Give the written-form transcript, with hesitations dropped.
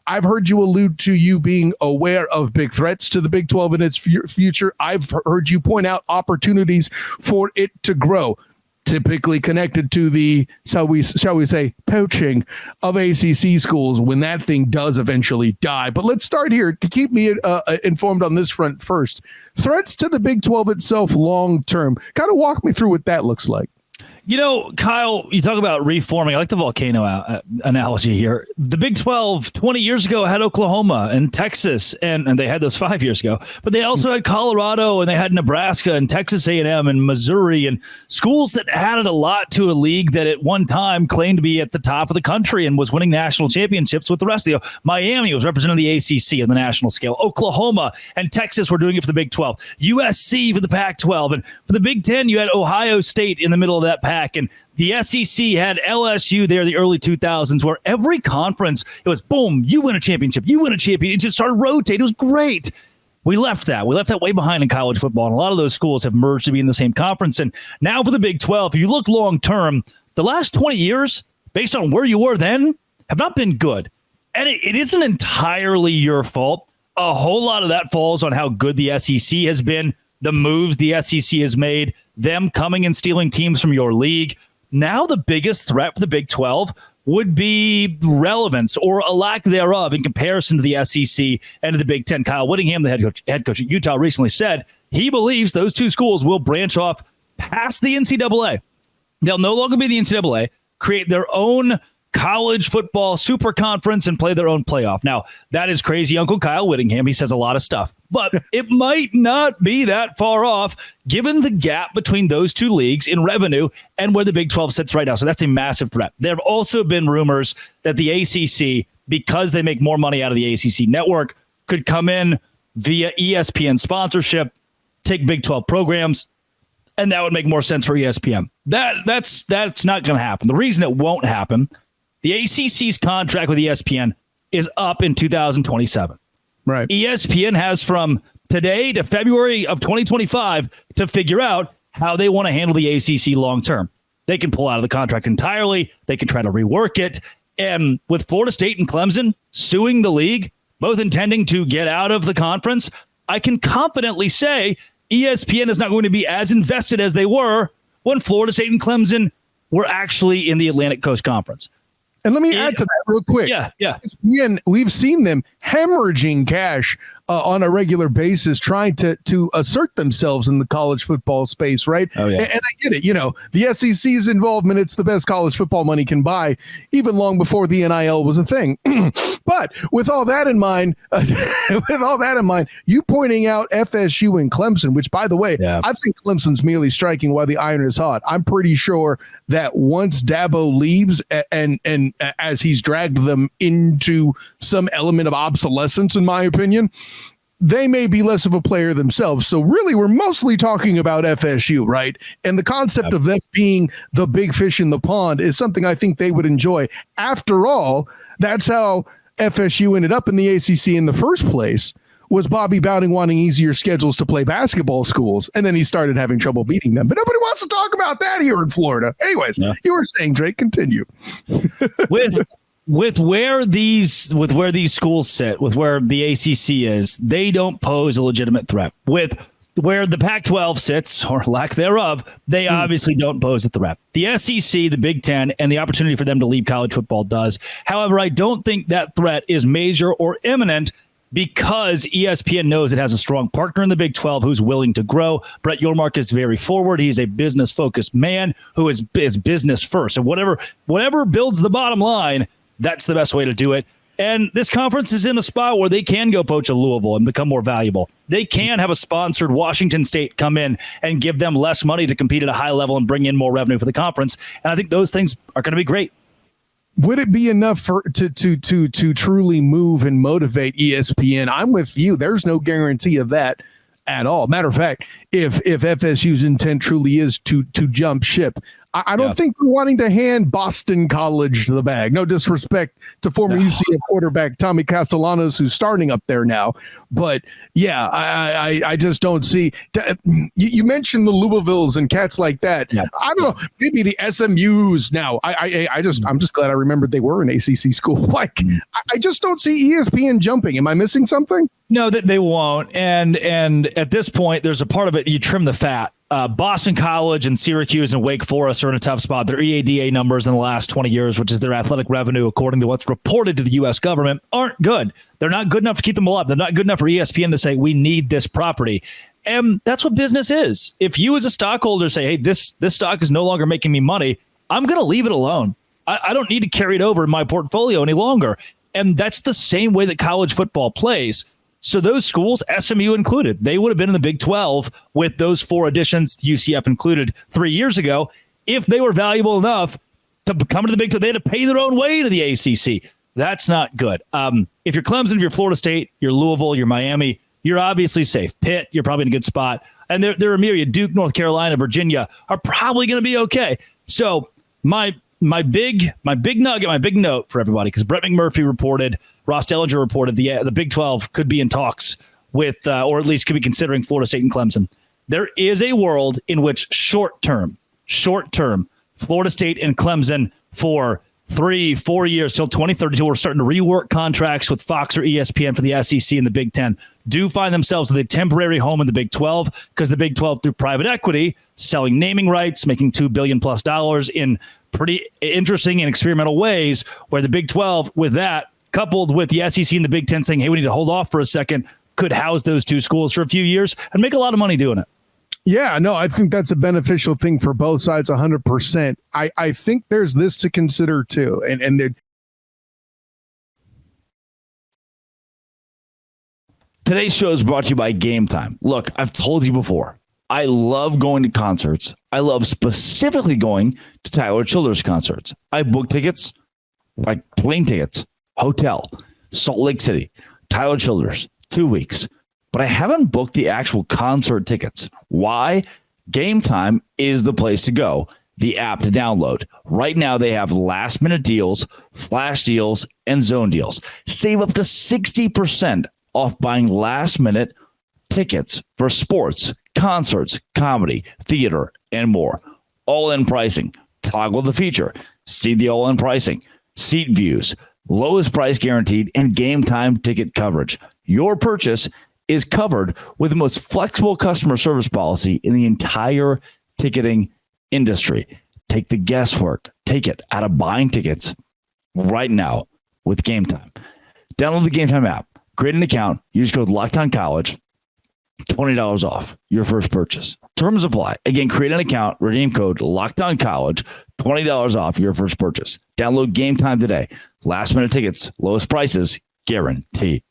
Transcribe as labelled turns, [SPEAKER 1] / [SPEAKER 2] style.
[SPEAKER 1] I've heard you allude to you being aware of big threats to the Big 12 and its future. I've heard you point out opportunities for it to grow, typically connected to the, shall we say, poaching of ACC schools when that thing does eventually die. But let's start here to keep me informed on this front first. Threats to the Big 12 itself long term. Kind of walk me through what that looks like.
[SPEAKER 2] You know, Kyle, you talk about reforming. I like the volcano analogy here. The Big 12 20 years ago had Oklahoma and Texas, and they had those 5 years ago. But they also had Colorado, and they had Nebraska and Texas A&M and Missouri, and schools that added a lot to a league that at one time claimed to be at the top of the country and was winning national championships with the rest of the Miami was representing the ACC on the national scale. Oklahoma and Texas were doing it for the Big 12. USC for the Pac-12. And for the Big 10, you had Ohio State in the middle of that pack. And the SEC had LSU there in the early 2000s, where every conference, it was boom, you win a championship, you win a championship. It just started rotating. It was great. We left that. We left that way behind in college football. And a lot of those schools have merged to be in the same conference. And now for the Big 12, if you look long term, the last 20 years, based on where you were then, have not been good. And it isn't entirely your fault. A whole lot of that falls on how good the SEC has been, the moves the SEC has made, them coming and stealing teams from your league. Now the biggest threat for the Big 12 would be relevance or a lack thereof in comparison to the SEC and to the Big 10. Kyle Whittingham, the head coach at Utah, recently said he believes those two schools will branch off past the NCAA. They'll no longer be the NCAA, create their own college football super conference and play their own playoff. Now, that is crazy. Uncle Kyle Whittingham, he says a lot of stuff, but it might not be that far off given the gap between those two leagues in revenue and where the Big 12 sits right now. So that's a massive threat. There have also been rumors that the ACC, because they make more money out of the ACC network, could come in via ESPN sponsorship, take Big 12 programs, and that would make more sense for ESPN. That's not going to happen. The reason it won't happen, the ACC's contract with ESPN is up in 2027.
[SPEAKER 1] Right.
[SPEAKER 2] ESPN has from today to February of 2025 to figure out how they want to handle the ACC long term. They can pull out of the contract entirely. They can try to rework it. And with Florida State and Clemson suing the league, both intending to get out of the conference, I can confidently say ESPN is not going to be as invested as they were when Florida State and Clemson were actually in the Atlantic Coast Conference.
[SPEAKER 1] And let me add to that real quick.
[SPEAKER 2] Yeah.
[SPEAKER 1] ESPN, we've seen them hemorrhaging cash on a regular basis, trying to assert themselves in the college football space, right?
[SPEAKER 2] Oh, yeah.
[SPEAKER 1] And I get it. You know, the SEC's involvement, it's the best college football money can buy, even long before the NIL was a thing. But with all that in mind, you pointing out FSU and Clemson, which, by the way, I think Clemson's merely striking while the iron is hot. I'm pretty sure that once Dabo leaves and as he's dragged them into some element of obsolescence, in my opinion, they may be less of a player themselves. So really, we're mostly talking about FSU, right? And the concept of them being the big fish in the pond is something I think they would enjoy. After all, that's how FSU ended up in the ACC in the first place, was Bobby Bowden wanting easier schedules to play basketball schools. And then he started having trouble beating them. But nobody wants to talk about that here in Florida. Anyways, You were saying, Drake, continue.
[SPEAKER 2] With where these schools sit, with where the ACC is, they don't pose a legitimate threat. With where the Pac-12 sits, or lack thereof, they obviously don't pose a threat. The SEC, the Big Ten, and the opportunity for them to leave college football does. However, I don't think that threat is major or imminent because ESPN knows it has a strong partner in the Big 12 who's willing to grow. Brett Yormark is very forward. He's a business-focused man who is business first. And whatever builds the bottom line, that's the best way to do it. And this conference is in a spot where they can go poach a Louisville and become more valuable. They can have a sponsored Washington State come in and give them less money to compete at a high level and bring in more revenue for the conference. And I think those things are going to be great.
[SPEAKER 1] Would it be enough to truly move and motivate ESPN? I'm with you. There's no guarantee of that at all. Matter of fact, if FSU's intent truly is to jump ship, I don't think they're wanting to hand Boston College the bag. No disrespect to former UCF quarterback Tommy Castellanos, who's starting up there now. But yeah, I just don't see. You mentioned the Louisvilles and cats like that. Yeah. I don't know. Maybe the SMUs now. I'm just glad I remembered they were an ACC school. Like, I just don't see ESPN jumping. Am I missing something?
[SPEAKER 2] No, that they won't. And at this point, there's a part of it, you trim the fat. Boston College and Syracuse and Wake Forest are in a tough spot. Their EADA numbers in the last 20 years, which is their athletic revenue, according to what's reported to the U.S. government, aren't good. They're not good enough to keep them alive. They're not good enough for ESPN to say, we need this property. And that's what business is. If you as a stockholder say, hey, this stock is no longer making me money, I'm going to leave it alone. I don't need to carry it over in my portfolio any longer. And that's the same way that college football plays. So those schools, SMU included, they would have been in the Big 12 with those 4 additions, UCF included, 3 years ago. If they were valuable enough to come to the Big 12, they had to pay their own way to the ACC. That's not good. If you're Clemson, if you're Florida State, you're Louisville, you're Miami, you're obviously safe. Pitt, you're probably in a good spot. And there are a myriad. Duke, North Carolina, Virginia are probably going to be okay. So my big nugget, my big note for everybody, because Brett McMurphy reported, Ross Dellinger reported the Big 12 could be in talks with, or at least could be considering Florida State and Clemson. There is a world in which short term, Florida State and Clemson for 3-4 years till 2030, till we're starting to rework contracts with Fox or ESPN for the SEC and the Big 10, do find themselves with a temporary home in the Big 12, because the Big 12, through private equity, selling naming rights, making $2 billion+ in pretty interesting and experimental ways, where the Big 12, with that, coupled with the SEC and the Big 10 saying, hey, we need to hold off for a second, could house those 2 schools for a few years and make a lot of money doing it.
[SPEAKER 1] Yeah, no, I think that's a beneficial thing for both sides, 100%. I think there's this to consider too. And
[SPEAKER 2] today's show is brought to you by Game Time. Look, I've told you before, I love going to concerts. I love specifically going to Tyler Childers concerts. I book tickets, like plane tickets, hotel, Salt Lake City, Tyler Childers, 2 weeks. But I haven't booked the actual concert tickets. Why? Game Time is the place to go, the app to download. Right now, they have last-minute deals, flash deals, and zone deals. Save up to 60% off buying last-minute tickets for sports, concerts, comedy, theater, and more. All-in pricing. Toggle the feature. See the all-in pricing. Seat views. Lowest price guaranteed, and Game Time ticket coverage. Your purchase is covered with the most flexible customer service policy in the entire ticketing industry. Take the guesswork, take it out of buying tickets right now with Game Time. Download the Game Time app, create an account, use code LOCKEDONCollege, $20 off your first purchase. Terms apply. Again, create an account, redeem code LOCKEDONCollege, $20 off your first purchase. Download Game Time today. Last minute tickets, lowest prices, guaranteed.